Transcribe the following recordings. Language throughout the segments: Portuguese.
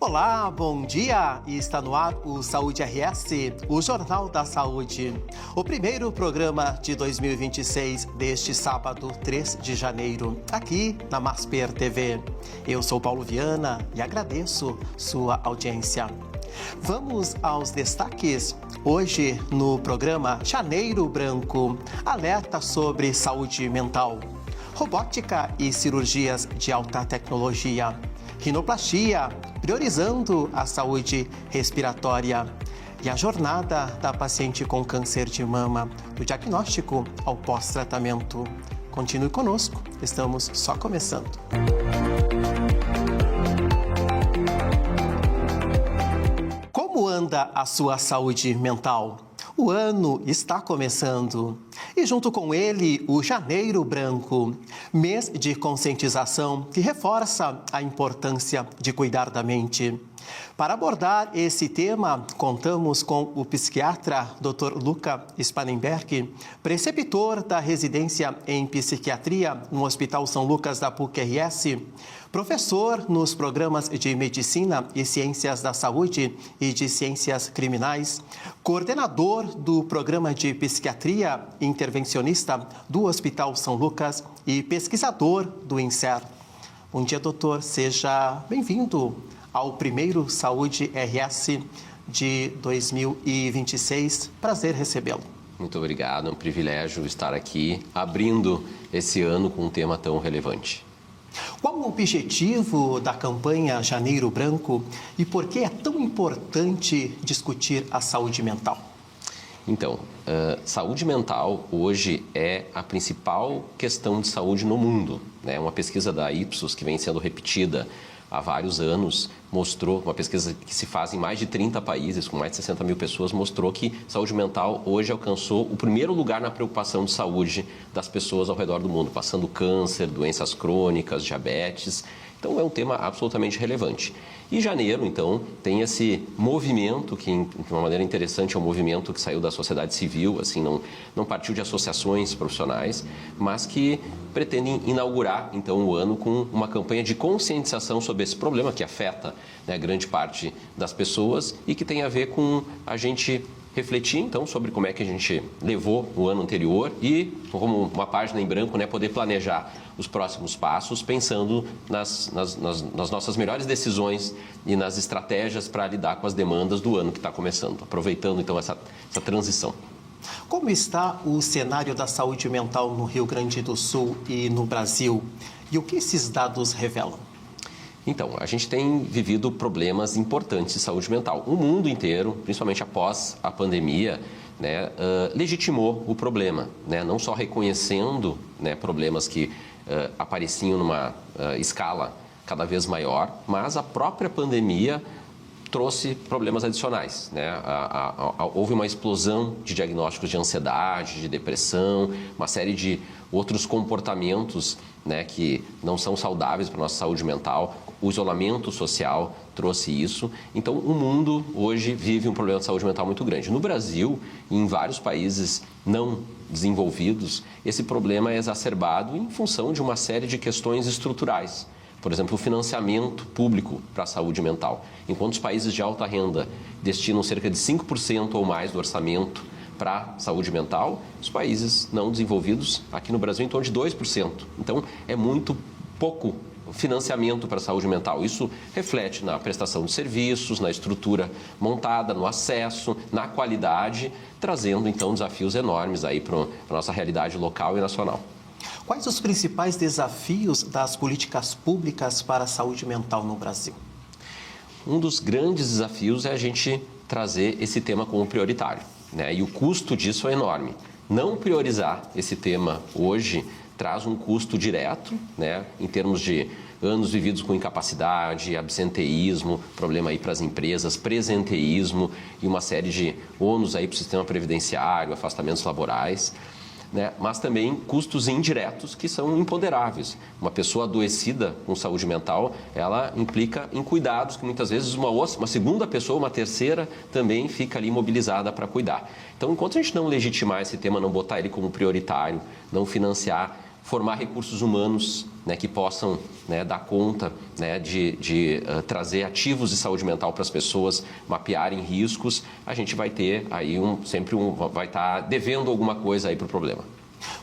Olá, bom dia! E está no ar o Saúde RS, o Jornal da Saúde. O primeiro programa de 2026 deste sábado, 3 de janeiro, aqui na Masper TV. Eu sou Paulo Viana e agradeço sua audiência. Vamos aos destaques. Hoje, no programa Janeiro Branco, alerta sobre saúde mental, robótica e cirurgias de alta tecnologia, rinoplastia, priorizando a saúde respiratória e a jornada da paciente com câncer de mama, do diagnóstico ao pós-tratamento. Continue conosco, estamos só começando. Como anda a sua saúde mental? O ano está começando e junto com ele o Janeiro Branco, mês de conscientização que reforça a importância de cuidar da mente. Para abordar esse tema, contamos com o psiquiatra Dr. Luca Spanenberg, preceptor da residência em psiquiatria no Hospital São Lucas da PUC-RS, professor nos programas de Medicina e Ciências da Saúde e de Ciências Criminais, coordenador do Programa de Psiquiatria Intervencionista do Hospital São Lucas e pesquisador do INSER. Bom dia, doutor. Seja bem-vindo ao primeiro Saúde RS de 2026. Prazer recebê-lo. Muito obrigado. É um privilégio estar aqui abrindo esse ano com um tema tão relevante. Qual o objetivo da campanha Janeiro Branco e por que é tão importante discutir a saúde mental? Então, saúde mental hoje é a principal questão de saúde no mundo, né? Uma pesquisa da Ipsos, que vem sendo repetida há vários anos, mostrou, uma pesquisa que se faz em mais de 30 países, com mais de 60 mil pessoas, mostrou que saúde mental hoje alcançou o primeiro lugar na preocupação de saúde das pessoas ao redor do mundo, passando câncer, doenças crônicas, diabetes. Então, é um tema absolutamente relevante. E janeiro, então, tem esse movimento que, de uma maneira interessante, é um movimento que saiu da sociedade civil, assim, não partiu de associações profissionais, mas que pretendem inaugurar, então, o ano com uma campanha de conscientização sobre esse problema que afeta, né, grande parte das pessoas e que tem a ver com a gente refletir, então, sobre como é que a gente levou o ano anterior e, como uma página em branco, né, poder planejar os próximos passos, pensando nas nossas melhores decisões e nas estratégias para lidar com as demandas do ano que está começando, aproveitando, então, essa transição. Como está o cenário da saúde mental no Rio Grande do Sul e no Brasil? E o que esses dados revelam? Então, a gente tem vivido problemas importantes de saúde mental. O mundo inteiro, principalmente após a pandemia, né, legitimou o problema, né, não só reconhecendo, né, problemas que apareciam numa escala cada vez maior, mas a própria pandemia trouxe problemas adicionais, né? Houve uma explosão de diagnósticos de ansiedade, de depressão, uma série de outros comportamentos, né, que não são saudáveis para a nossa saúde mental. O isolamento social trouxe isso. Então, o mundo hoje vive um problema de saúde mental muito grande. No Brasil e em vários países não desenvolvidos, esse problema é exacerbado em função de uma série de questões estruturais. Por exemplo, o financiamento público para a saúde mental. Enquanto os países de alta renda destinam cerca de 5% ou mais do orçamento para a saúde mental, os países não desenvolvidos, aqui no Brasil, em torno de 2%. Então, é muito pouco financiamento para a saúde mental. Isso reflete na prestação de serviços, na estrutura montada, no acesso, na qualidade, trazendo, então, desafios enormes aí para a nossa realidade local e nacional. Quais os principais desafios das políticas públicas para a saúde mental no Brasil? Um dos grandes desafios é a gente trazer esse tema como prioritário, né? E o custo disso é enorme. Não priorizar esse tema hoje traz um custo direto, né, em termos de anos vividos com incapacidade, absenteísmo, problema aí para as empresas, presenteísmo e uma série de ônus aí para o sistema previdenciário, afastamentos laborais, né? Mas também custos indiretos que são imponderáveis. Uma pessoa adoecida com saúde mental, ela implica em cuidados que muitas vezes uma segunda pessoa, uma terceira, também fica ali mobilizada para cuidar. Então, enquanto a gente não legitimar esse tema, não botar ele como prioritário, não financiar formar recursos humanos, né, que possam, né, dar conta, né, de trazer ativos de saúde mental para as pessoas mapearem riscos, a gente vai ter aí vai estar devendo alguma coisa aí para o problema.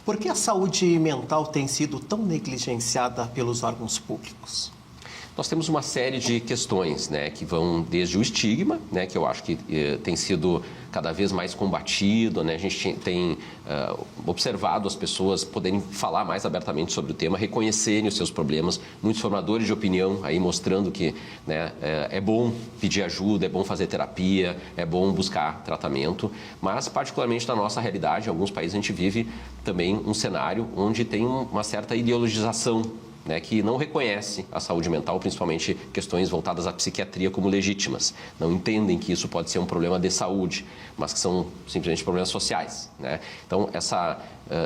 Por que a saúde mental tem sido tão negligenciada pelos órgãos públicos? Nós temos uma série de questões, né, que vão desde o estigma, né, que eu acho que tem sido cada vez mais combatido, né, a gente tem observado as pessoas poderem falar mais abertamente sobre o tema, reconhecerem os seus problemas, muitos formadores de opinião aí mostrando que, né, é bom pedir ajuda, é bom fazer terapia, é bom buscar tratamento, mas particularmente na nossa realidade, em alguns países a gente vive também um cenário onde tem uma certa ideologização, né, que não reconhece a saúde mental, principalmente questões voltadas à psiquiatria, como legítimas. Não entendem que isso pode ser um problema de saúde, mas que são simplesmente problemas sociais, né? Então, essa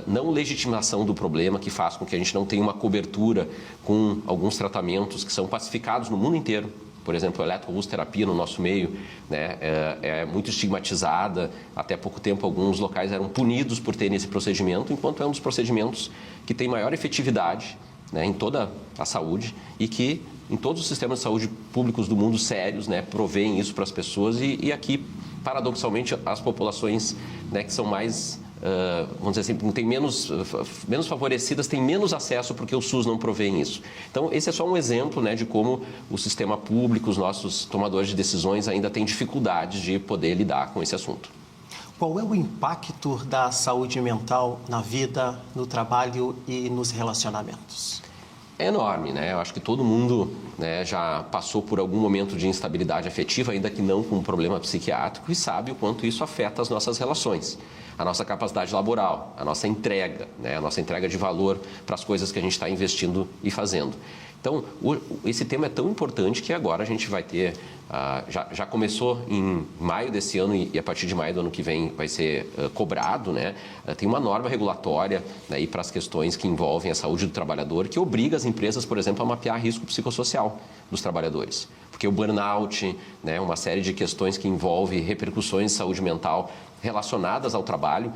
não legitimação do problema que faz com que a gente não tenha uma cobertura com alguns tratamentos que são pacificados no mundo inteiro. Por exemplo, a eletroterapia no nosso meio, né, é muito estigmatizada. Até pouco tempo, alguns locais eram punidos por terem esse procedimento, enquanto é um dos procedimentos que tem maior efetividade, né, em toda a saúde e que em todos os sistemas de saúde públicos do mundo sérios, né, provêem isso para as pessoas e aqui, paradoxalmente, as populações, né, que são mais, vamos dizer assim, tem menos favorecidas, têm menos acesso porque o SUS não provê isso. Então, esse é só um exemplo, né, de como o sistema público, os nossos tomadores de decisões ainda têm dificuldades de poder lidar com esse assunto. Qual é o impacto da saúde mental na vida, no trabalho e nos relacionamentos? É enorme, né? Eu acho que todo mundo, né, já passou por algum momento de instabilidade afetiva, ainda que não com um problema psiquiátrico, e sabe o quanto isso afeta as nossas relações, a nossa capacidade laboral, a nossa entrega, né, a nossa entrega de valor para as coisas que a gente está investindo e fazendo. Então, esse tema é tão importante que agora a gente vai ter, já começou em maio desse ano e a partir de maio do ano que vem vai ser cobrado, né? Tem uma norma regulatória, né, para as questões que envolvem a saúde do trabalhador que obriga as empresas, por exemplo, a mapear risco psicossocial dos trabalhadores. Porque o burnout, né, uma série de questões que envolvem repercussões de saúde mental relacionadas ao trabalho,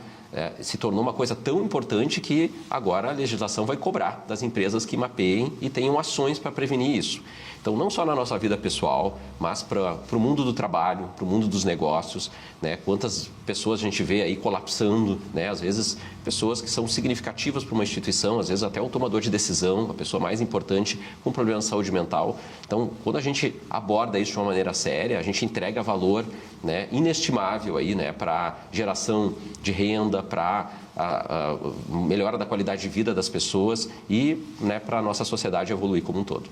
se tornou uma coisa tão importante que agora a legislação vai cobrar das empresas que mapeiem e tenham ações para prevenir isso. Então, não só na nossa vida pessoal, mas para o mundo do trabalho, para o mundo dos negócios, né? Quantas pessoas a gente vê aí colapsando, né? Às vezes, pessoas que são significativas para uma instituição, às vezes até o tomador de decisão, a pessoa mais importante com problema de saúde mental. Então, quando a gente aborda isso de uma maneira séria, a gente entrega valor, né, inestimável aí, né, para a geração de renda, para a melhora da qualidade de vida das pessoas e, né, para a nossa sociedade evoluir como um todo.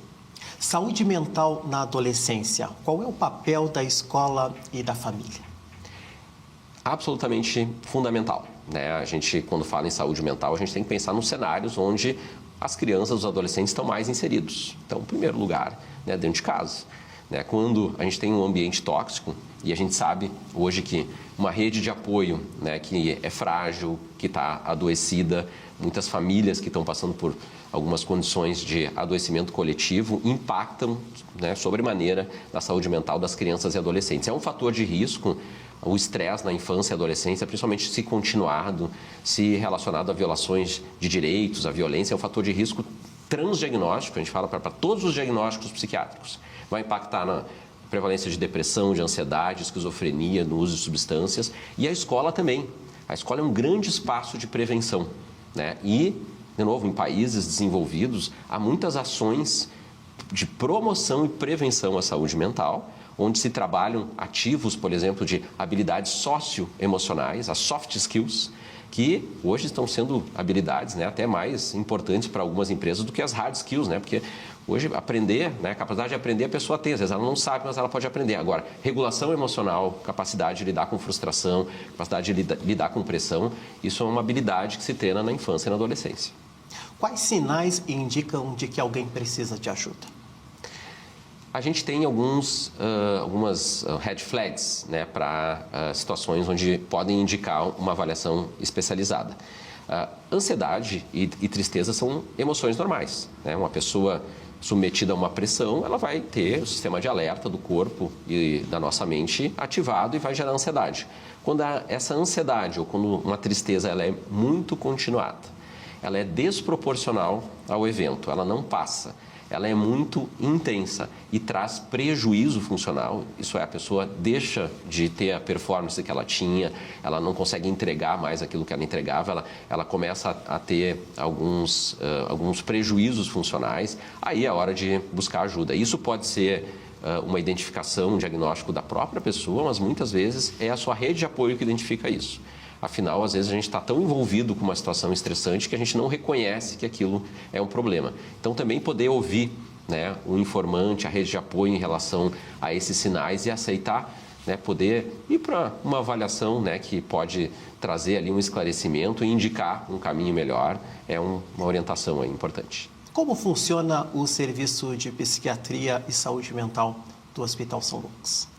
Saúde mental na adolescência. Qual é o papel da escola e da família? Absolutamente fundamental, né? A gente, quando fala em saúde mental, a gente tem que pensar nos cenários onde as crianças, os adolescentes estão mais inseridos. Então, em primeiro lugar, né, dentro de casa. Né? Quando a gente tem um ambiente tóxico, e a gente sabe hoje que uma rede de apoio, né, que é frágil, que está adoecida, muitas famílias que estão passando por algumas condições de adoecimento coletivo impactam, né, sobremaneira na saúde mental das crianças e adolescentes. É um fator de risco, o estresse na infância e adolescência, principalmente se continuado, se relacionado a violações de direitos, a violência, é um fator de risco transdiagnóstico, a gente fala para todos os diagnósticos psiquiátricos. Vai impactar na prevalência de depressão, de ansiedade, esquizofrenia, no uso de substâncias. E a escola também. A escola é um grande espaço de prevenção, né? E, de novo, em países desenvolvidos, há muitas ações de promoção e prevenção à saúde mental, onde se trabalham ativos, por exemplo, de habilidades socioemocionais, as soft skills, que hoje estão sendo habilidades, né, até mais importantes para algumas empresas do que as hard skills, né? Porque hoje aprender, né, a capacidade de aprender a pessoa tem, às vezes ela não sabe, mas ela pode aprender. Agora, regulação emocional, capacidade de lidar com frustração, capacidade de lidar com pressão, isso é uma habilidade que se treina na infância e na adolescência. Quais sinais indicam de que alguém precisa de ajuda? A gente tem algumas red flags, né, para situações onde podem indicar uma avaliação especializada. Ansiedade e tristeza são emoções normais, né? Uma pessoa submetida a uma pressão, ela vai ter o sistema de alerta do corpo e da nossa mente ativado e vai gerar ansiedade. Quando essa ansiedade ou quando uma tristeza ela é muito continuada, ela é desproporcional ao evento, ela não passa. Ela é muito intensa e traz prejuízo funcional, isso é, a pessoa deixa de ter a performance que ela tinha, ela não consegue entregar mais aquilo que ela entregava, ela começa a ter alguns prejuízos funcionais, aí é hora de buscar ajuda. Isso pode ser uma identificação, um diagnóstico da própria pessoa, mas muitas vezes é a sua rede de apoio que identifica isso. Afinal, às vezes a gente está tão envolvido com uma situação estressante que a gente não reconhece que aquilo é um problema. Então, também poder ouvir, né, o informante, a rede de apoio em relação a esses sinais e aceitar, né, poder ir para uma avaliação, né, que pode trazer ali um esclarecimento e indicar um caminho melhor, é uma orientação aí importante. Como funciona o serviço de psiquiatria e saúde mental do Hospital São Lucas?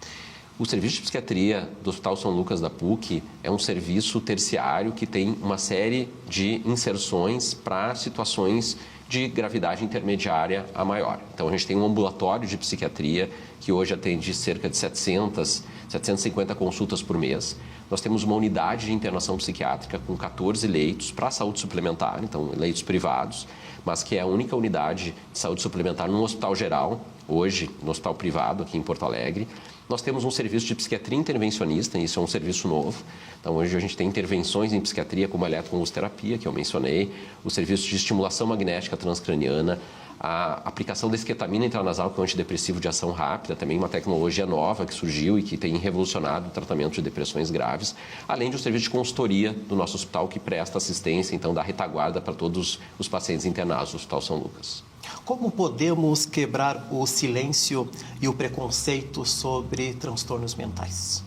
O serviço de psiquiatria do Hospital São Lucas da PUC é um serviço terciário que tem uma série de inserções para situações de gravidade intermediária a maior. Então, a gente tem um ambulatório de psiquiatria que hoje atende cerca de 750 consultas por mês. Nós temos uma unidade de internação psiquiátrica com 14 leitos para saúde suplementar, então leitos privados, mas que é a única unidade de saúde suplementar no hospital geral, hoje no hospital privado aqui em Porto Alegre. Nós temos um serviço de psiquiatria intervencionista, e isso é um serviço novo. Então, hoje a gente tem intervenções em psiquiatria como a eletroconvulsoterapia, que eu mencionei, o serviço de estimulação magnética transcraniana, a aplicação da esquetamina intranasal, que é um antidepressivo de ação rápida, também uma tecnologia nova que surgiu e que tem revolucionado o tratamento de depressões graves, além de um serviço de consultoria do nosso hospital que presta assistência, então dá retaguarda para todos os pacientes internados do Hospital São Lucas. Como podemos quebrar o silêncio e o preconceito sobre transtornos mentais?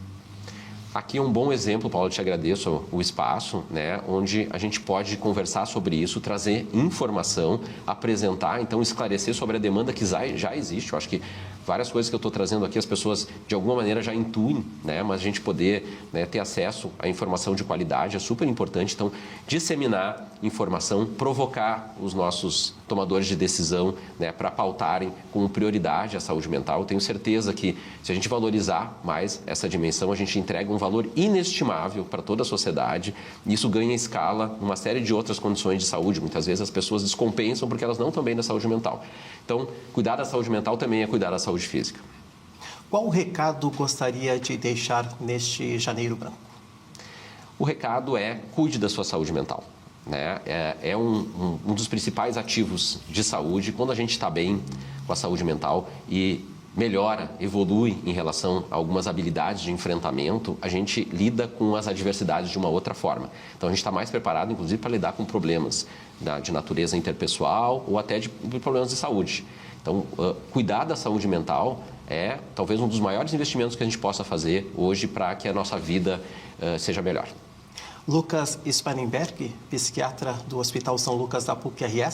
Aqui é um bom exemplo, Paulo, eu te agradeço o espaço, né, onde a gente pode conversar sobre isso, trazer informação, apresentar, então esclarecer sobre a demanda que já existe. Eu acho que várias coisas que eu estou trazendo aqui as pessoas de alguma maneira já intuem, né, mas a gente poder, né, ter acesso à informação de qualidade é super importante. Então, disseminar informação, provocar os nossos tomadores de decisão, né, para pautarem com prioridade a saúde mental. Eu tenho certeza que se a gente valorizar mais essa dimensão, a gente entrega um valor inestimável para toda a sociedade e isso ganha escala numa série de outras condições de saúde. Muitas vezes as pessoas descompensam porque elas não estão bem na saúde mental. Então, cuidar da saúde mental também é cuidar da saúde física. Qual recado gostaria de deixar neste Janeiro Branco? O recado é: cuide da sua saúde mental. Né? É um dos principais ativos de saúde. Quando a gente está bem com a saúde mental e melhora, evolui em relação a algumas habilidades de enfrentamento, a gente lida com as adversidades de uma outra forma. Então, a gente está mais preparado, inclusive, para lidar com problemas de natureza interpessoal ou até de problemas de saúde. Então, cuidar da saúde mental é talvez um dos maiores investimentos que a gente possa fazer hoje para que a nossa vida seja melhor. Lucas Spangenberg, psiquiatra do Hospital São Lucas da PUC-RS.